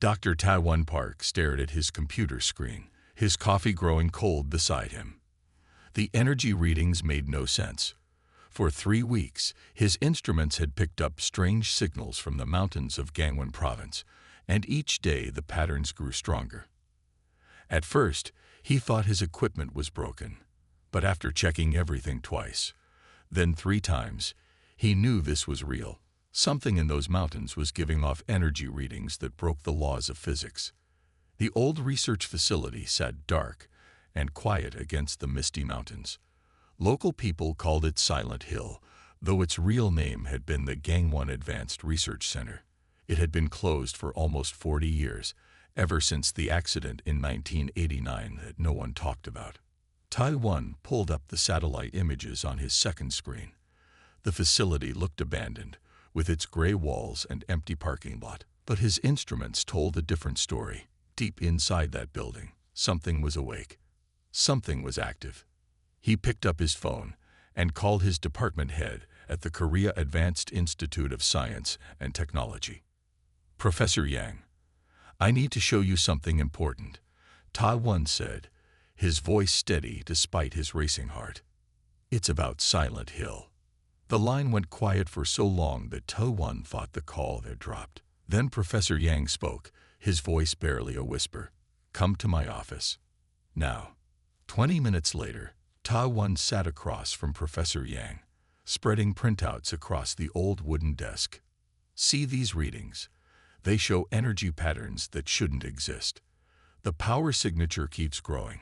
Dr. Taiwan Park stared at his computer screen, his coffee growing cold beside him. The energy readings made no sense. For 3 weeks, his instruments had picked up strange signals from the mountains of Gangwon Province, and each day the patterns grew stronger. At first, he thought his equipment was broken, but after checking everything twice, then 3 times, he knew this was real. Something in those mountains was giving off energy readings that broke the laws of physics. The old research facility sat dark and quiet against the misty mountains. Local people called it Silent Hill, though its real name had been the Gangwon Advanced Research Center. It had been closed for almost 40 years, ever since the accident in 1989 that no one talked about. Taiwan pulled up the satellite images on his second screen. The facility looked abandoned, with its gray walls and empty parking lot. But his instruments told a different story. Deep inside that building, something was awake. Something was active. He picked up his phone and called his department head at the Korea Advanced Institute of Science and Technology. "Professor Yang, I need to show you something important," Taiwan said, his voice steady despite his racing heart. "It's about Silent Hill." The line went quiet for so long that Taiwan thought the call had dropped. Then Professor Yang spoke, his voice barely a whisper. "Come to my office. Now." 20 minutes later, Taiwan sat across from Professor Yang, spreading printouts across the old wooden desk. "See these readings? They show energy patterns that shouldn't exist. The power signature keeps growing,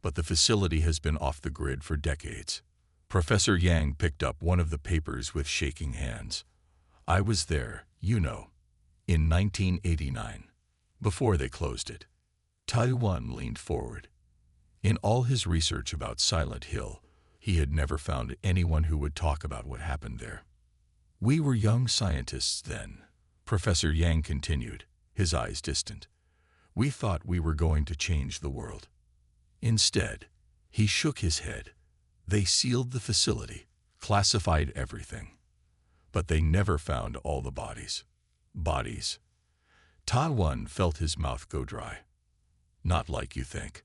but the facility has been off the grid for decades." Professor Yang picked up one of the papers with shaking hands. "I was there, you know, in 1989, before they closed it." Taiwan leaned forward. In all his research about Silent Hill, he had never found anyone who would talk about what happened there. "We were young scientists then," Professor Yang continued, his eyes distant. "We thought we were going to change the world. Instead," he shook his head, "they sealed the facility, classified everything. But they never found all the bodies." Bodies. Taiwan felt his mouth go dry. "Not like you think."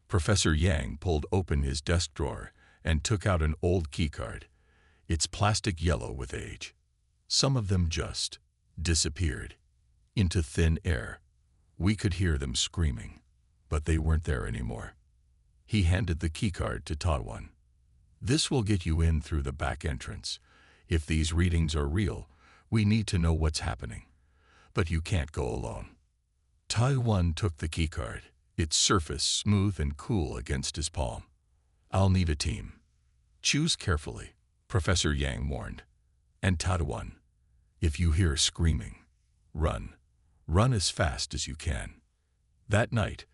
Professor Yang pulled open his desk drawer and took out an old keycard. It's plastic yellow with age. Some of them just disappeared into thin air. We could hear them screaming, but they weren't there anymore. He handed the keycard to Taiwan. "This will get you in through the back entrance. If these readings are real, we need to know what's happening. But you can't go alone." Taiwan took the keycard, its surface smooth and cool against his palm. "I'll need a team. Choose carefully," Professor Yang warned. "And Taiwan, if you hear screaming, run. Run as fast as you can." That night,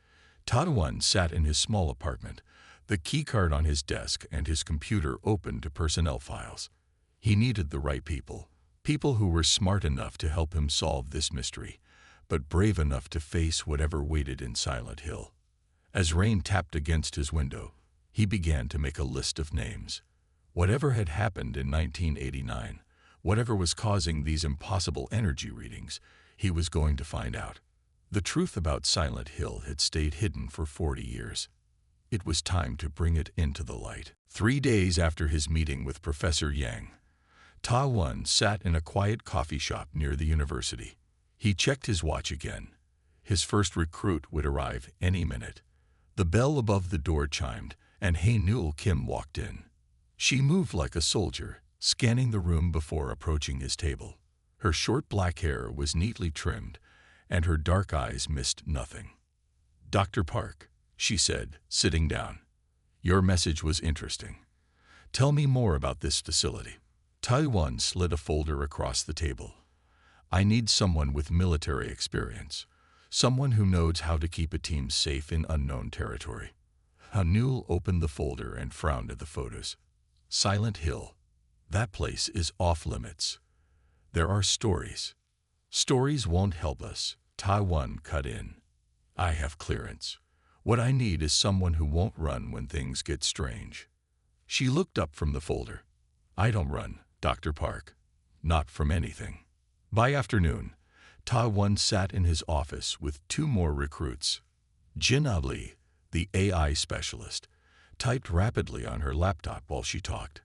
Taiwan sat in his small apartment, the keycard on his desk and his computer open to personnel files. He needed the right people, people who were smart enough to help him solve this mystery, but brave enough to face whatever waited in Silent Hill. As rain tapped against his window, he began to make a list of names. Whatever had happened in 1989, whatever was causing these impossible energy readings, he was going to find out. The truth about Silent Hill had stayed hidden for 40 years. It was time to bring it into the light. 3 days after his meeting with Professor Yang, Taiwan sat in a quiet coffee shop near the university. He checked his watch again. His first recruit would arrive any minute. The bell above the door chimed, and Hae-Nul Kim walked in. She moved like a soldier, scanning the room before approaching his table. Her short black hair was neatly trimmed, and her dark eyes missed nothing. "Dr. Park," she said, sitting down. "Your message was interesting. Tell me more about this facility." Taiwan slid a folder across the table. "I need someone with military experience, someone who knows how to keep a team safe in unknown territory." Hae-Nul opened the folder and frowned at the photos. "Silent Hill. That place is off limits. There are stories." "Stories won't help us," Taiwan cut in. "I have clearance. What I need is someone who won't run when things get strange." She looked up from the folder. "I don't run, Dr. Park. Not from anything." By afternoon, Ta-1 sat in his office with two more recruits. Jin Ali, the AI specialist, typed rapidly on her laptop while she talked.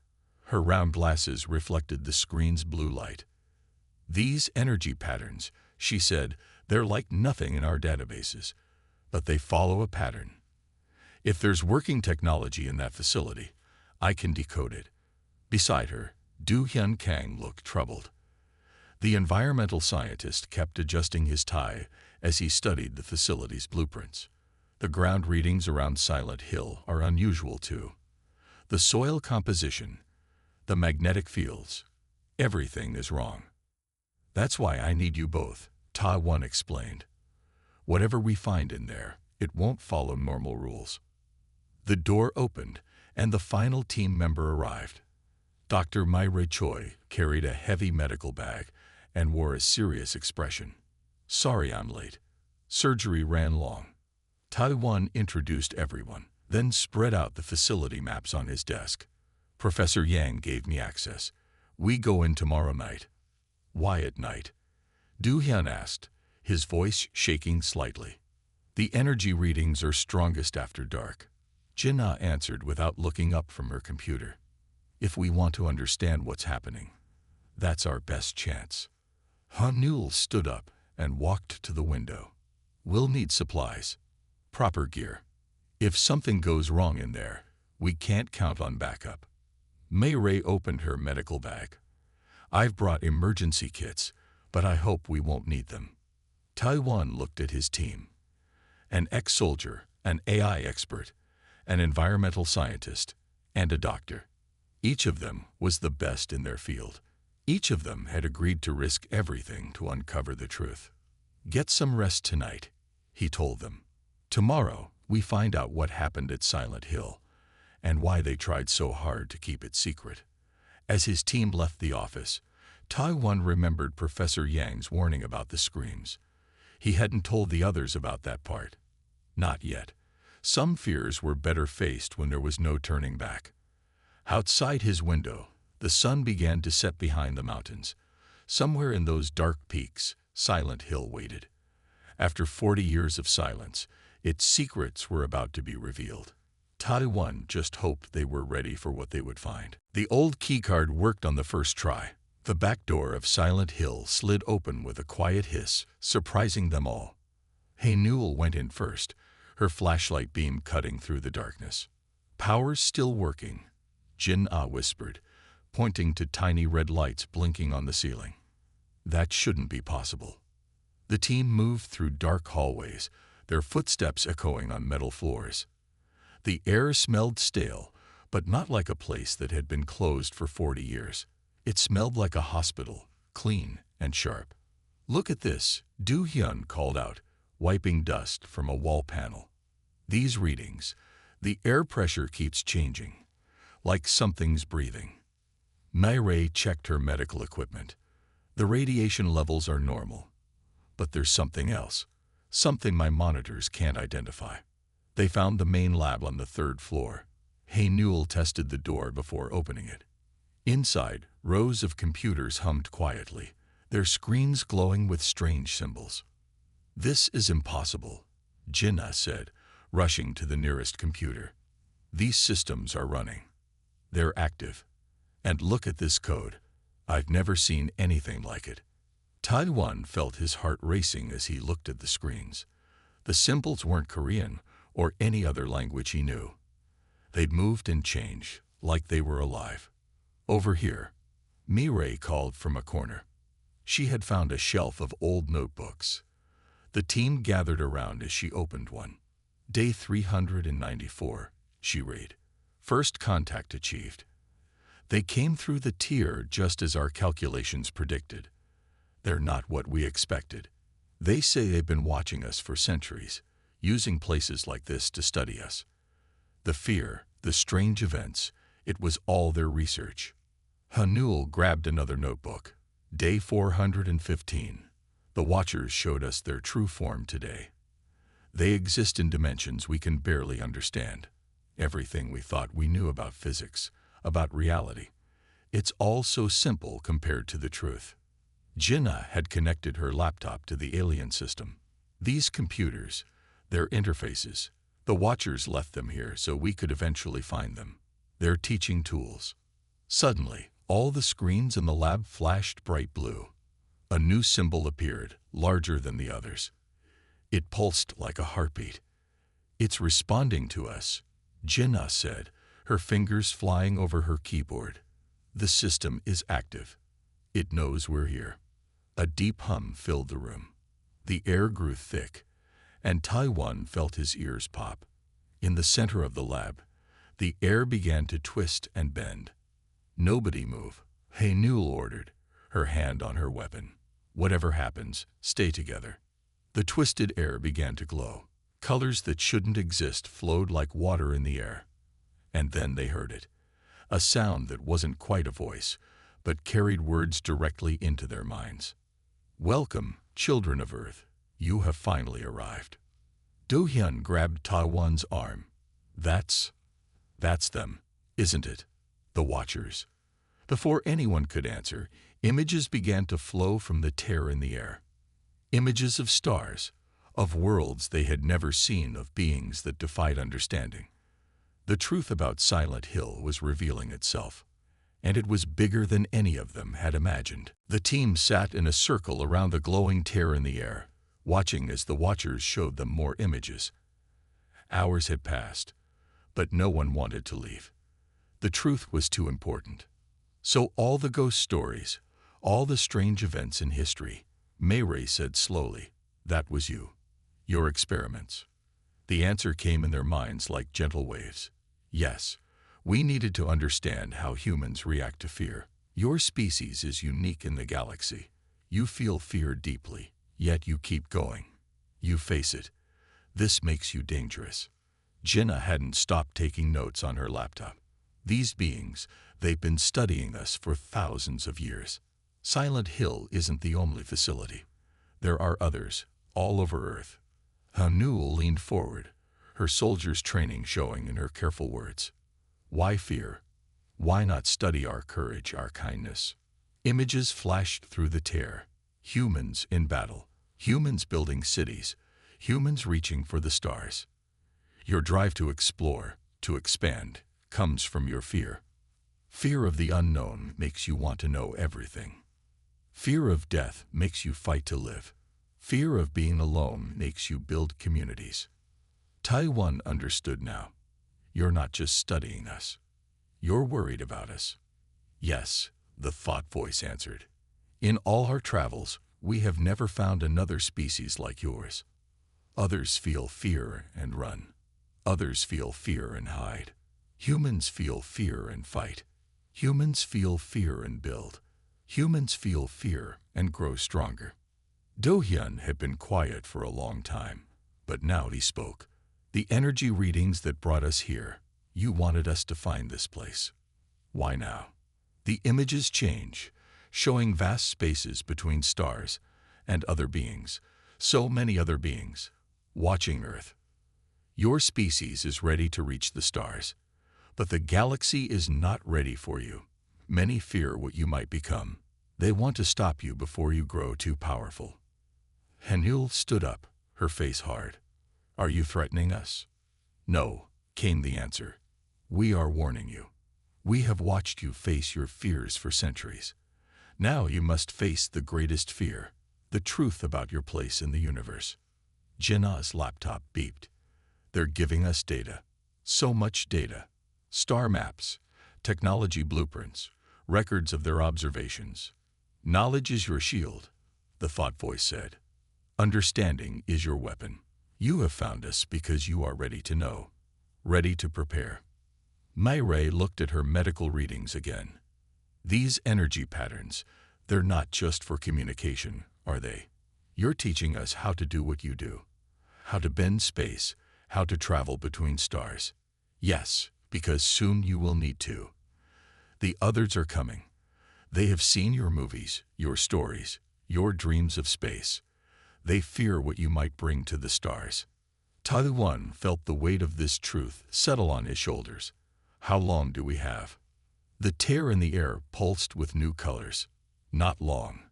Her round glasses reflected the screen's blue light. "These energy patterns," she said, "they're like nothing in our databases, but they follow a pattern. If there's working technology in that facility, I can decode it." Beside her, Du Hyun Kang looked troubled. The environmental scientist kept adjusting his tie as he studied the facility's blueprints. The ground readings around Silent Hill are unusual too. The soil composition, the magnetic fields, everything is wrong. "That's why I need you both," Ta-1 explained. "Whatever we find in there, it won't follow normal rules." The door opened, and the final team member arrived. Dr. Myre Choi carried a heavy medical bag and wore a serious expression. "Sorry I'm late. Surgery ran long." Ta-1 introduced everyone, then spread out the facility maps on his desk. "Professor Yang gave me access. We go in tomorrow night." "Why at night?" Du Hyun asked, his voice shaking slightly. "The energy readings are strongest after dark," Jin-Ah answered without looking up from her computer. "If we want to understand what's happening, that's our best chance." Han-Nul stood up and walked to the window. "We'll need supplies. Proper gear. If something goes wrong in there, we can't count on backup." May-Ray opened her medical bag. "I've brought emergency kits, but I hope we won't need them." Ta-1 looked at his team. An ex-soldier, an AI expert, an environmental scientist, and a doctor. Each of them was the best in their field. Each of them had agreed to risk everything to uncover the truth. "Get some rest tonight," he told them. "Tomorrow, we find out what happened at Silent Hill and why they tried so hard to keep it secret." As his team left the office, Ta-1 remembered Professor Yang's warning about the screams. He hadn't told the others about that part. Not yet. Some fears were better faced when there was no turning back. Outside his window, the sun began to set behind the mountains. Somewhere in those dark peaks, Silent Hill waited. After 40 years of silence, its secrets were about to be revealed. Ta-1 just hoped they were ready for what they would find. The old keycard worked on the first try. The back door of Silent Hill slid open with a quiet hiss, surprising them all. Han-Nul went in first, her flashlight beam cutting through the darkness. "Power's still working," Jin-Ah whispered, pointing to tiny red lights blinking on the ceiling. "That shouldn't be possible." The team moved through dark hallways, their footsteps echoing on metal floors. The air smelled stale, but not like a place that had been closed for 40 years. It smelled like a hospital, clean and sharp. "Look at this," Du Hyun called out, wiping dust from a wall panel. "These readings, the air pressure keeps changing, like something's breathing." May-Ray checked her medical equipment. "The radiation levels are normal, but there's something else, something my monitors can't identify." They found the main lab on the 3rd floor. Han-Nul tested the door before opening it. Inside, rows of computers hummed quietly, their screens glowing with strange symbols. "This is impossible," Jin-Ah said, rushing to the nearest computer. "These systems are running. They're active. And look at this code. I've never seen anything like it." Ta-1 felt his heart racing as he looked at the screens. The symbols weren't Korean or any other language he knew. They'd moved and changed, like they were alive. "Over here," May-Ray called from a corner. She had found a shelf of old notebooks. The team gathered around as she opened one. "Day 394, she read. "First contact achieved. They came through the tier just as our calculations predicted. They're not what we expected. They say they've been watching us for centuries, using places like this to study us. The fear, the strange events, it was all their research." Han-Nul grabbed another notebook. "Day 415. The Watchers showed us their true form today. They exist in dimensions we can barely understand. Everything we thought we knew about physics, about reality, it's all so simple compared to the truth." Jinnah had connected her laptop to the alien system. These computers, their interfaces, the Watchers left them here so we could eventually find them. Their teaching tools. Suddenly, all the screens in the lab flashed bright blue. A new symbol appeared, larger than the others. It pulsed like a heartbeat. "It's responding to us," Jinnah said, her fingers flying over her keyboard. "The system is active. It knows we're here." A deep hum filled the room. The air grew thick, and Taiwan felt his ears pop. In the center of the lab, the air began to twist and bend. "Nobody move," Haenul ordered, her hand on her weapon. "Whatever happens, stay together." The twisted air began to glow. Colors that shouldn't exist flowed like water in the air. And then they heard it. A sound that wasn't quite a voice, but carried words directly into their minds. "Welcome, children of Earth. You have finally arrived." Do-hyun grabbed Taiwan's arm. That's them, isn't it? The Watchers." Before anyone could answer, images began to flow from the tear in the air. Images of stars, of worlds they had never seen, of beings that defied understanding. The truth about Silent Hill was revealing itself, and it was bigger than any of them had imagined. The team sat in a circle around the glowing tear in the air, watching as the Watchers showed them more images. Hours had passed, but no one wanted to leave. The truth was too important. "So all the ghost stories, all the strange events in history," Mayray said slowly, "that was you. Your experiments." The answer came in their minds like gentle waves. "Yes, we needed to understand how humans react to fear. Your species is unique in the galaxy. You feel fear deeply, yet you keep going. You face it. This makes you dangerous." Jinnah hadn't stopped taking notes on her laptop. "These beings, they've been studying us for thousands of years. Silent Hill isn't the only facility. There are others, all over Earth." Haenul leaned forward, her soldier's training showing in her careful words. "Why fear? Why not study our courage, our kindness?" Images flashed through the tear. Humans in battle, humans building cities, humans reaching for the stars. Your drive to explore, to expand, comes from your fear. Fear of the unknown makes you want to know everything. Fear of death makes you fight to live. Fear of being alone makes you build communities. Taiwan understood now. You're not just studying us. You're worried about us. "Yes," the thought voice answered. "In all our travels, we have never found another species like yours. Others feel fear and run. Others feel fear and hide. Humans feel fear and fight. Humans feel fear and build. Humans feel fear and grow stronger." Do-hyun had been quiet for a long time, but now he spoke. "The energy readings that brought us here, you wanted us to find this place. Why now?" The images change, showing vast spaces between stars and other beings, so many other beings, watching Earth. "Your species is ready to reach the stars, but the galaxy is not ready for you. Many fear what you might become. They want to stop you before you grow too powerful." Haenul stood up, her face hard. "Are you threatening us?" "No," came the answer. "We are warning you. We have watched you face your fears for centuries. Now you must face the greatest fear, the truth about your place in the universe." Jinnah's laptop beeped. "They're giving us data. So much data. Star maps, technology blueprints, records of their observations. Knowledge is your shield," the thought voice said. "Understanding is your weapon. You have found us because you are ready to know, ready to prepare." Mayray looked at her medical readings again. "These energy patterns, they're not just for communication, are they? You're teaching us how to do what you do, how to bend space, how to travel between stars." "Yes, because soon you will need to. The others are coming. They have seen your movies, your stories, your dreams of space. They fear what you might bring to the stars." Taiwan felt the weight of this truth settle on his shoulders. "How long do we have?" The tear in the air pulsed with new colors. "Not long.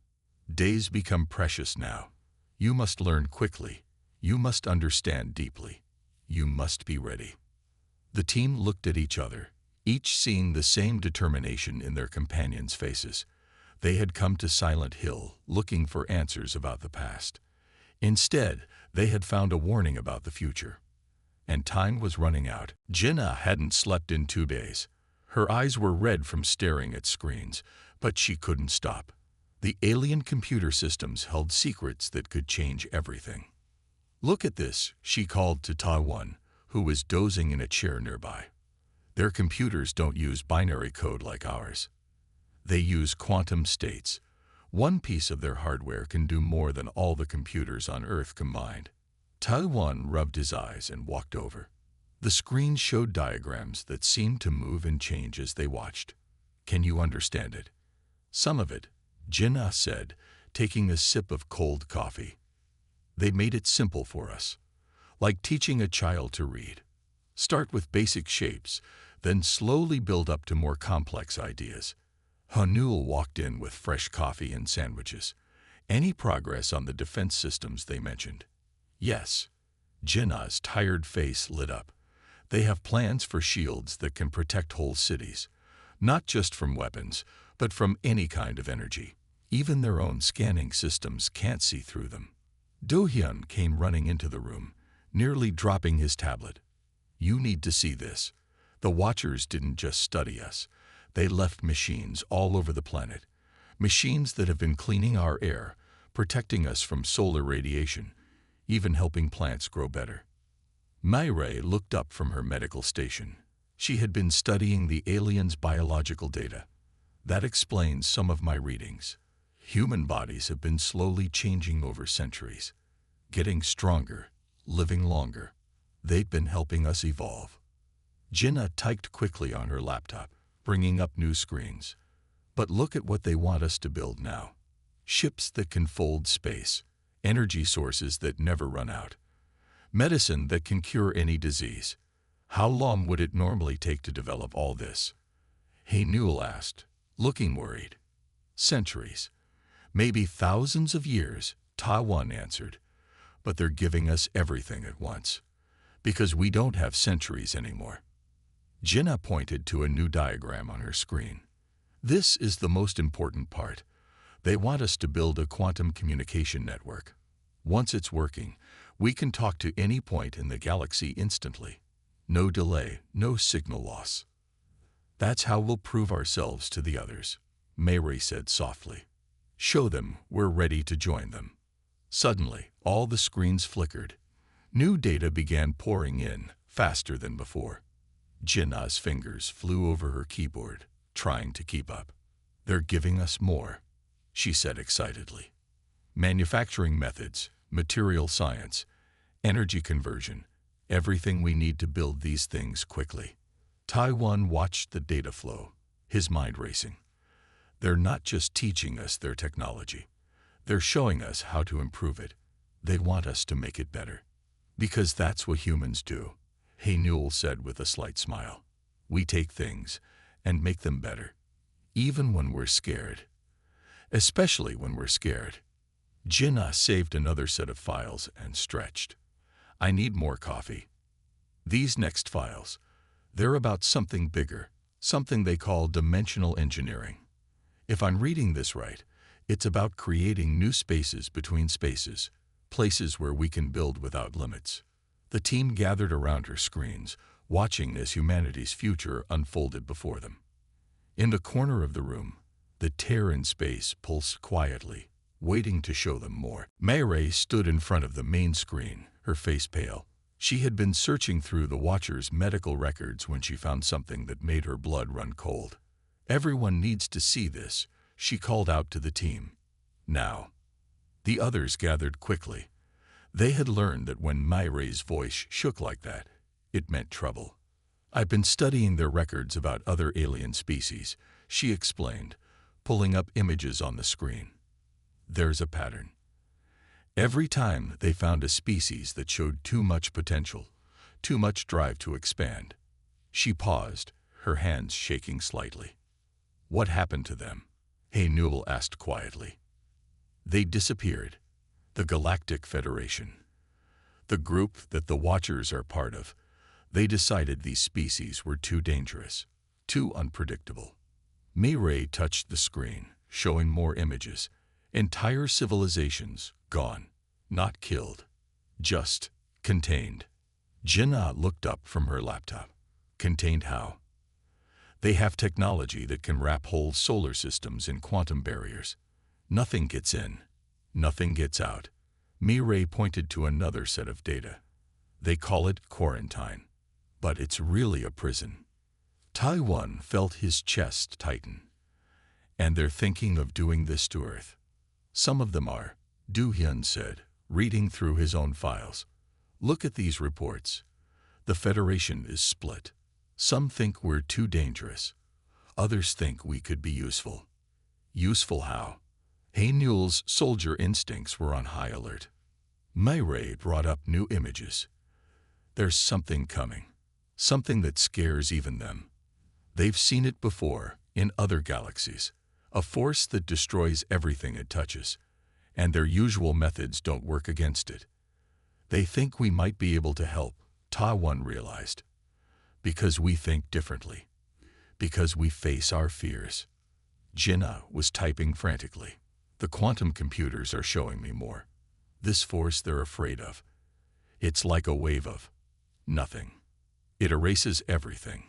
Days become precious now. You must learn quickly. You must understand deeply. You must be ready. The team looked at each other, each seeing the same determination in their companions' faces. They had come to Silent Hill looking for answers about the past. Instead, they had found a warning about the future. And time was running out. Jinnah hadn't slept in 2 days. Her eyes were red from staring at screens, but she couldn't stop. The alien computer systems held secrets that could change everything. "Look at this," she called to Taiwan, who was dozing in a chair nearby. "Their computers don't use binary code like ours. They use quantum states. One piece of their hardware can do more than all the computers on Earth combined." Taiwan rubbed his eyes and walked over. The screen showed diagrams that seemed to move and change as they watched. "Can you understand it?" "Some of it," Jinnah said, taking a sip of cold coffee. "They made it simple for us, like teaching a child to read. Start with basic shapes, then slowly build up to more complex ideas." Hanul walked in with fresh coffee and sandwiches. "Any progress on the defense systems they mentioned?" "Yes." Jinnah's tired face lit up. "They have plans for shields that can protect whole cities, not just from weapons, but from any kind of energy. Even their own scanning systems can't see through them." Do-hyun came running into the room, nearly dropping his tablet. "You need to see this. The Watchers didn't just study us. They left machines all over the planet. Machines that have been cleaning our air, protecting us from solar radiation, even helping plants grow better." Myrae looked up from her medical station. She had been studying the aliens' biological data. "That explains some of my readings. Human bodies have been slowly changing over centuries, getting stronger, living longer. They've been helping us evolve." Jinnah typed quickly on her laptop, bringing up new screens. "But look at what they want us to build now. Ships that can fold space, energy sources that never run out, medicine that can cure any disease. How long would it normally take to develop all this?" Hanul asked, looking worried. "Centuries. Maybe thousands of years," Taiwan answered. "But they're giving us everything at once, because we don't have centuries anymore." Jinnah pointed to a new diagram on her screen. "This is the most important part. They want us to build a quantum communication network. Once it's working, we can talk to any point in the galaxy instantly. No delay, no signal loss. That's how we'll prove ourselves to the others," Myrae said softly. "Show them we're ready to join them." Suddenly, all the screens flickered. New data began pouring in, faster than before. Jinnah's fingers flew over her keyboard, trying to keep up. "They're giving us more," she said excitedly. "Manufacturing methods, material science, energy conversion, everything we need to build these things quickly." Taiwan watched the data flow, his mind racing. "They're not just teaching us their technology. They're showing us how to improve it. They want us to make it better. Because that's what humans do," Hanul said with a slight smile. "We take things and make them better, even when we're scared. Especially when we're scared." Jinnah saved another set of files and stretched. "I need more coffee. These next files, they're about something bigger, something they call dimensional engineering. If I'm reading this right, it's about creating new spaces between spaces, places where we can build without limits." The team gathered around her screens, watching as humanity's future unfolded before them. In the corner of the room, the tear in space pulsed quietly, waiting to show them more. Myrae stood in front of the main screen, her face pale. She had been searching through the Watcher's medical records when she found something that made her blood run cold. "Everyone needs to see this," she called out to the team. "Now." The others gathered quickly. They had learned that when Myrae's voice shook like that, it meant trouble. "I've been studying their records about other alien species," she explained, pulling up images on the screen. "There's a pattern. Every time they found a species that showed too much potential, too much drive to expand." She paused, her hands shaking slightly. "What happened to them?" Hanul asked quietly. They disappeared. The Galactic Federation, the group that the Watchers are part of, they decided these species were too dangerous, too unpredictable. Ray touched the screen, showing more images. Entire civilizations gone, not killed, just contained. Jinnah looked up from her laptop. Contained how? They have technology that can wrap whole solar systems in quantum barriers. Nothing gets in, nothing gets out. Ray pointed to another set of data. They call it quarantine, but it's really a prison. Taiwan felt his chest tighten. And they're thinking of doing this to Earth. Some of them are, Du Hyun said, reading through his own files. Look at these reports. The Federation is split. Some think we're too dangerous. Others think we could be useful. Useful how? Hae-Newell's soldier instincts were on high alert. Ray brought up new images. There's something coming. Something that scares even them. They've seen it before, in other galaxies. A force that destroys everything it touches. And their usual methods don't work against it. They think we might be able to help, Taiwan realized. Because we think differently. Because we face our fears. Jinnah was typing frantically. The quantum computers are showing me more. This force they're afraid of. It's like a wave of nothing. It erases everything.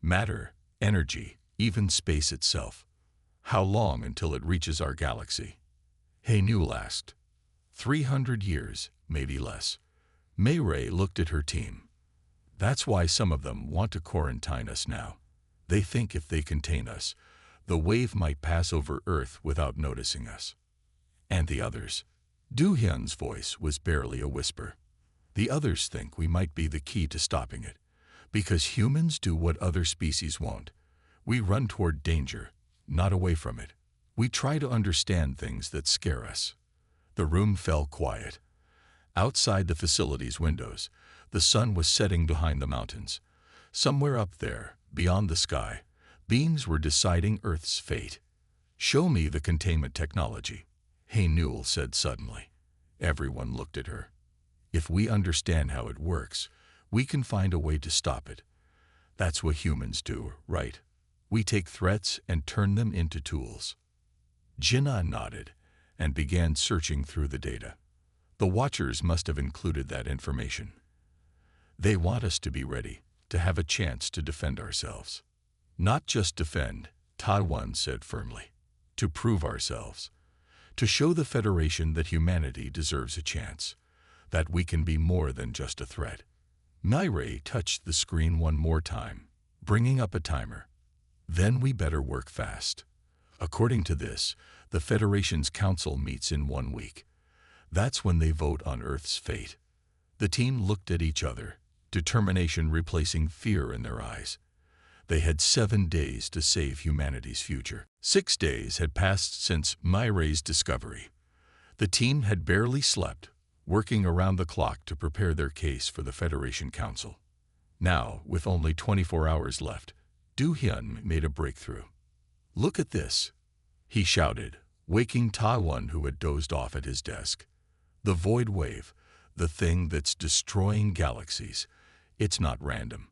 Matter, energy, even space itself. How long until it reaches our galaxy? Hae-Newell asked. 300 years, maybe less. Ray looked at her team. That's why some of them want to quarantine us now. They think if they contain us, the wave might pass over Earth without noticing us. And the others? Du Hyun's voice was barely a whisper. The others think we might be the key to stopping it. Because humans do what other species won't. We run toward danger, not away from it. We try to understand things that scare us. The room fell quiet. Outside the facility's windows, the sun was setting behind the mountains. Somewhere up there, beyond the sky, beings were deciding Earth's fate. Show me the containment technology, Hae-Newell said suddenly. Everyone looked at her. If we understand how it works, we can find a way to stop it. That's what humans do, right? We take threats and turn them into tools. Jinnah nodded and began searching through the data. The Watchers must have included that information. They want us to be ready, to have a chance to defend ourselves. Not just defend, Taiwan said firmly. To prove ourselves. To show the Federation that humanity deserves a chance. That we can be more than just a threat. Ray touched the screen one more time, bringing up a timer. Then we better work fast. According to this, the Federation's council meets in 1 week. That's when they vote on Earth's fate. The team looked at each other, determination replacing fear in their eyes. They had 7 days to save humanity's future. 6 days had passed since Ray's discovery. The team had barely slept, working around the clock to prepare their case for the Federation Council. Now, with only 24 hours left, Du Hyun made a breakthrough. Look at this, he shouted, waking Taiwan, who had dozed off at his desk. The void wave, the thing that's destroying galaxies, it's not random.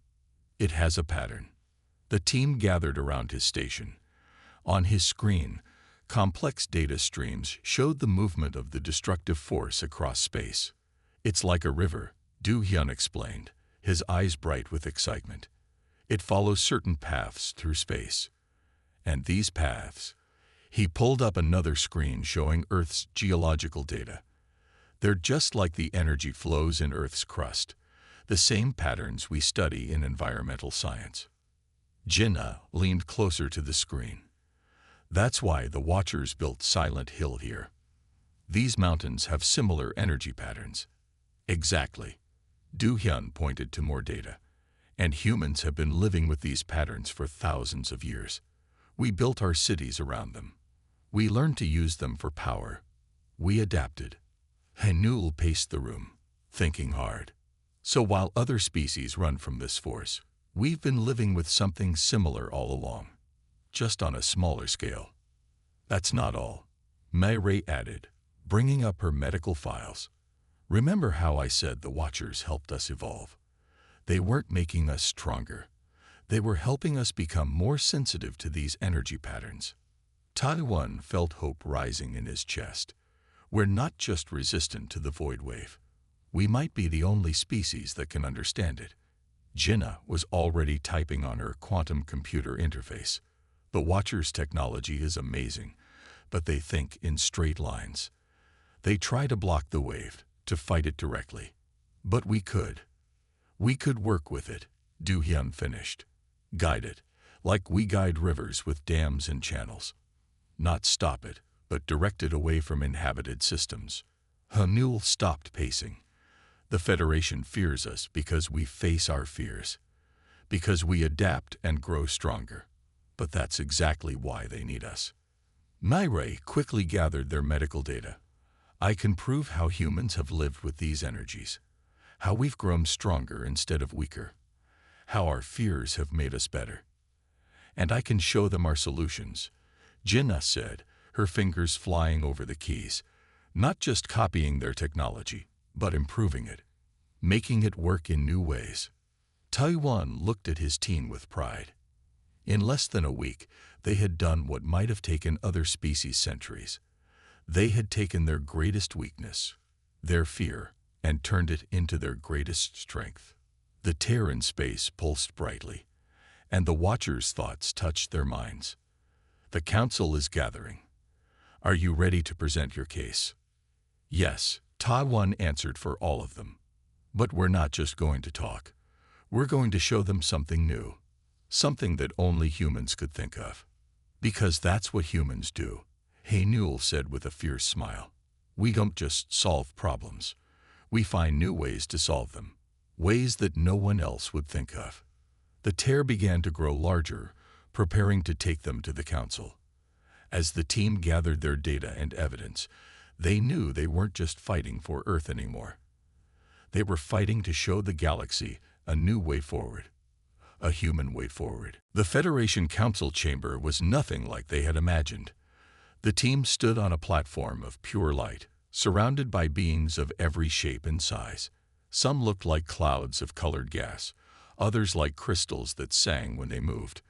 It has a pattern. The team gathered around his station. On his screen, complex data streams showed the movement of the destructive force across space. It's like a river, Du Hyun explained, his eyes bright with excitement. It follows certain paths through space. And these paths, he pulled up another screen showing Earth's geological data. They're just like the energy flows in Earth's crust, the same patterns we study in environmental science. Jinnah leaned closer to the screen. That's why the Watchers built Silent Hill here. These mountains have similar energy patterns. Exactly. Du Hyun pointed to more data. And humans have been living with these patterns for thousands of years. We built our cities around them. We learned to use them for power. We adapted. Hae-Newell paced the room, thinking hard. So while other species run from this force, we've been living with something similar all along, just on a smaller scale. That's not all, Ray added, bringing up her medical files. Remember how I said the Watchers helped us evolve? They weren't making us stronger. They were helping us become more sensitive to these energy patterns. Taiwan felt hope rising in his chest. We're not just resistant to the void wave. We might be the only species that can understand it. Jinnah was already typing on her quantum computer interface. The Watchers' technology is amazing, but they think in straight lines. They try to block the wave, to fight it directly. But we could. We could work with it, Du-hyun finished. Guide it, like we guide rivers with dams and channels. Not stop it, but direct it away from inhabited systems. Hanul stopped pacing. The Federation fears us because we face our fears. Because we adapt and grow stronger. But that's exactly why they need us. Myray quickly gathered their medical data. I can prove how humans have lived with these energies. How we've grown stronger instead of weaker. How our fears have made us better. And I can show them our solutions. Jinnah said, her fingers flying over the keys, not just copying their technology, but improving it, making it work in new ways. Taiwan looked at his team with pride. In less than a week, they had done what might have taken other species centuries. They had taken their greatest weakness, their fear, and turned it into their greatest strength. The tear in space pulsed brightly, and the Watchers' thoughts touched their minds. The council is gathering. Are you ready to present your case? Yes, Taiwan answered for all of them. But we're not just going to talk. We're going to show them something new. Something that only humans could think of. Because that's what humans do, Hanul said with a fierce smile. We don't just solve problems. We find new ways to solve them. Ways that no one else would think of. The tear began to grow larger, preparing to take them to the council. As the team gathered their data and evidence, they knew they weren't just fighting for Earth anymore. They were fighting to show the galaxy a new way forward. A human way forward. The Federation Council chamber was nothing like they had imagined. The team stood on a platform of pure light, surrounded by beings of every shape and size. Some looked like clouds of colored gas, others like crystals that sang when they moved.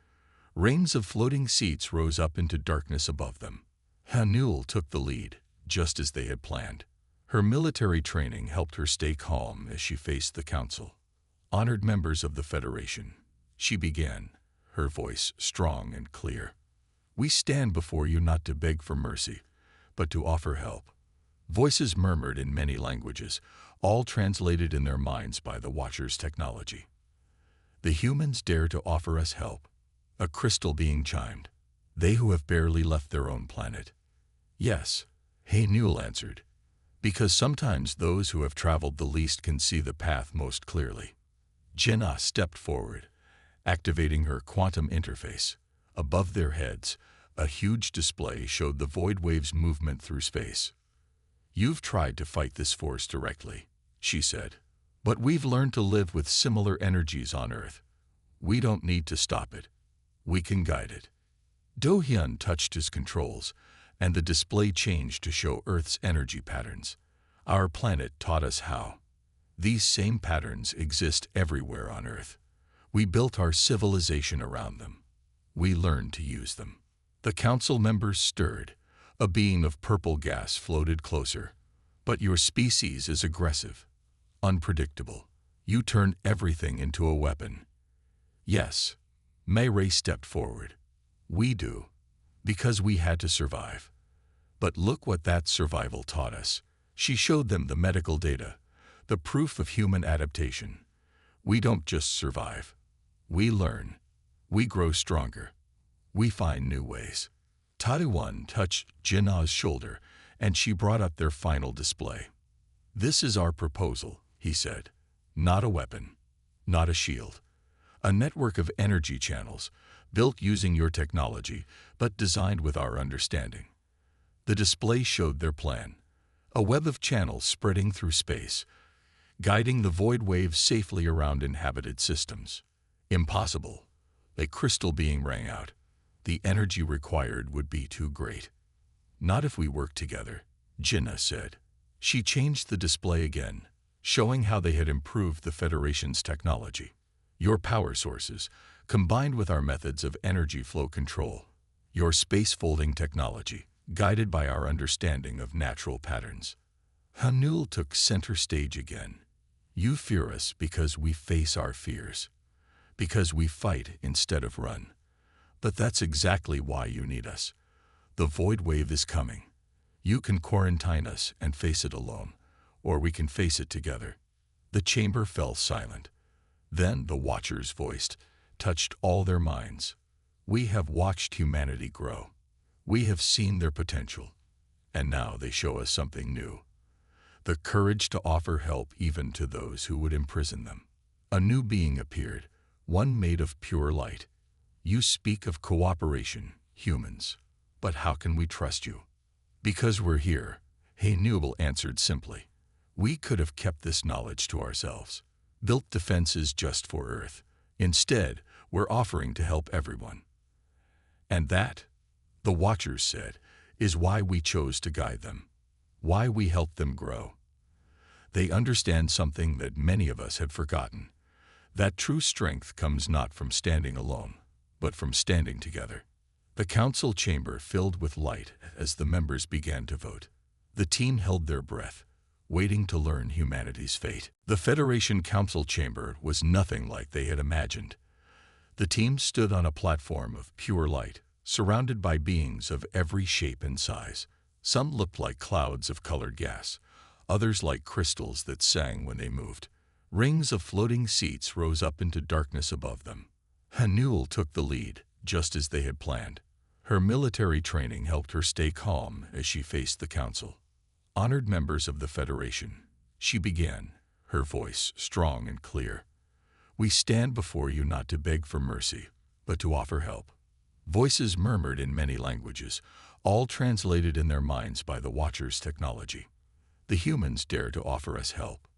Rings of floating seats rose up into darkness above them. Hanul took the lead, just as they had planned. Her military training helped her stay calm as she faced the council. Honored members of the Federation, she began, her voice strong and clear. We stand before you not to beg for mercy, but to offer help. Voices murmured in many languages, all translated in their minds by the Watchers' technology. The humans dare to offer us help. A crystal being chimed. They who have barely left their own planet. Yes, Hanul answered. Because sometimes those who have traveled the least can see the path most clearly. Jinnah stepped forward, activating her quantum interface. Above their heads, a huge display showed the void wave's movement through space. You've tried to fight this force directly, she said. But we've learned to live with similar energies on Earth. We don't need to stop it. We can guide it. Do-hyun touched his controls, and the display changed to show Earth's energy patterns. Our planet taught us how. These same patterns exist everywhere on Earth. We built our civilization around them. We learned to use them. The council members stirred. A being of purple gas floated closer. But your species is aggressive, unpredictable. You turn everything into a weapon. Yes, Myray stepped forward. We do, because we had to survive. But look what that survival taught us. She showed them the medical data, the proof of human adaptation. We don't just survive. We learn. We grow stronger. We find new ways. Taiwan touched Jinnah's shoulder, and she brought up their final display. This is our proposal, he said. Not a weapon, not a shield. A network of energy channels, built using your technology, but designed with our understanding. The display showed their plan. A web of channels spreading through space, guiding the void waves safely around inhabited systems. Impossible. A crystal being rang out. The energy required would be too great. Not if we work together. Jinnah said. She changed the display again, showing how they had improved the Federation's technology. Your power sources, combined with our methods of energy flow control. Your space-folding technology, guided by our understanding of natural patterns. Hanul took center stage again. You fear us because we face our fears. Because we fight instead of run. But that's exactly why you need us. The void wave is coming. You can quarantine us and face it alone, or we can face it together. The chamber fell silent. Then the Watchers voiced, touched all their minds. We have watched humanity grow. We have seen their potential. And now they show us something new. The courage to offer help even to those who would imprison them. A new being appeared, one made of pure light. You speak of cooperation, humans. But how can we trust you? Because we're here, Hanul answered simply. We could have kept this knowledge to ourselves, built defenses just for Earth. Instead, we're offering to help everyone. And that, the Watchers said, is why we chose to guide them, why we helped them grow. They understand something that many of us had forgotten, that true strength comes not from standing alone, but from standing together. The council chamber filled with light as the members began to vote. The team held their breath, waiting to learn humanity's fate. The Federation Council chamber was nothing like they had imagined. The team stood on a platform of pure light, surrounded by beings of every shape and size. Some looked like clouds of colored gas, others like crystals that sang when they moved. Rings of floating seats rose up into darkness above them. Hanul took the lead, just as they had planned. Her military training helped her stay calm as she faced the council. Honored members of the Federation, she began, her voice strong and clear. We stand before you not to beg for mercy, but to offer help. Voices murmured in many languages, all translated in their minds by the Watchers' technology. The humans dare to offer us help.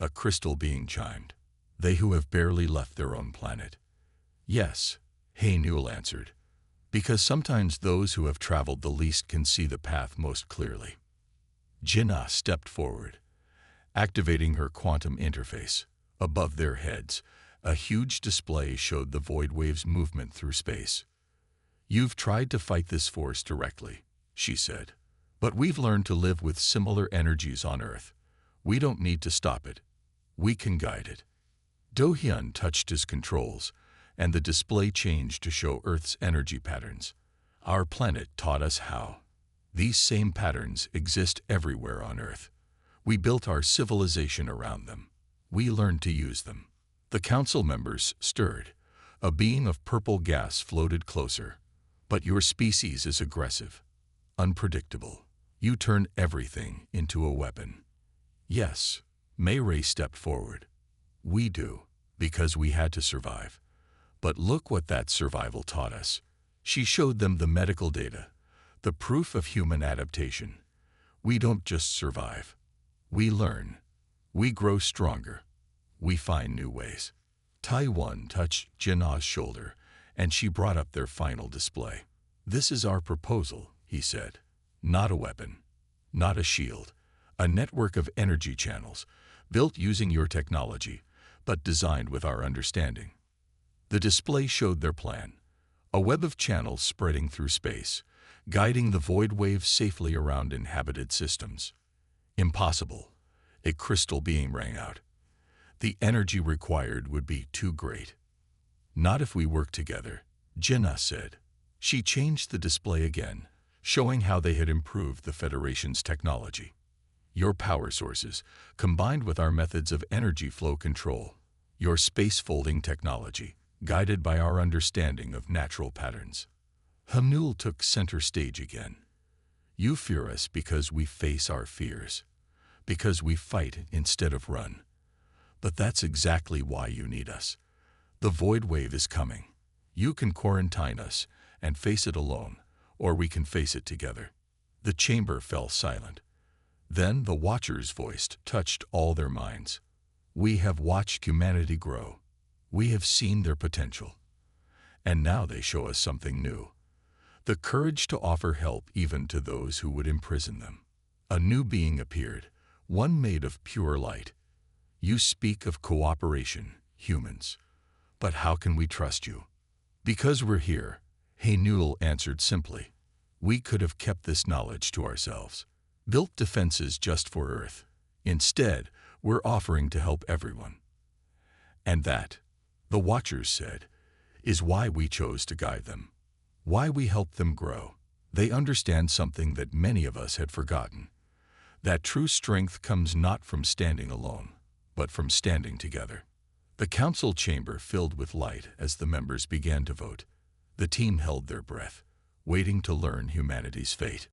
A crystal being chimed. They who have barely left their own planet. Yes, Hanul answered. Because sometimes those who have traveled the least can see the path most clearly. Jinnah stepped forward, activating her quantum interface. Above their heads, a huge display showed the void wave's movement through space. You've tried to fight this force directly, she said. But we've learned to live with similar energies on Earth. We don't need to stop it. We can guide it. Do-hyun touched his controls, and the display changed to show Earth's energy patterns. Our planet taught us how. These same patterns exist everywhere on Earth. We built our civilization around them. We learned to use them. The council members stirred. A being of purple gas floated closer. But your species is aggressive, unpredictable. You turn everything into a weapon. Yes, Mayray stepped forward. We do, because we had to survive. But look what that survival taught us. She showed them the medical data, the proof of human adaptation. We don't just survive. We learn. We grow stronger. We find new ways. Taiwan touched Jinnah's shoulder, and she brought up their final display. This is our proposal, he said. Not a weapon, not a shield, a network of energy channels, built using your technology, but designed with our understanding. The display showed their plan, a web of channels spreading through space, guiding the void wave safely around inhabited systems. Impossible, a crystal beam rang out. The energy required would be too great. Not if we work together, Jinnah said. She changed the display again, showing how they had improved the Federation's technology. Your power sources, combined with our methods of energy flow control. Your space-folding technology, guided by our understanding of natural patterns. Hanul took center stage again. You fear us because we face our fears, because we fight instead of run. But that's exactly why you need us. The void wave is coming. You can quarantine us and face it alone, or we can face it together. The chamber fell silent. Then the Watchers voiced, touched all their minds. We have watched humanity grow. We have seen their potential. And now they show us something new. The courage to offer help even to those who would imprison them. A new being appeared, one made of pure light. You speak of cooperation, humans. But how can we trust you? Because we're here, Haynul answered simply. We could have kept this knowledge to ourselves, built defenses just for Earth. Instead, we're offering to help everyone. And that, the Watchers said, is why we chose to guide them, why we helped them grow. They understand something that many of us had forgotten, that true strength comes not from standing alone, but from standing together. The council chamber filled with light as the members began to vote. The team held their breath, waiting to learn humanity's fate.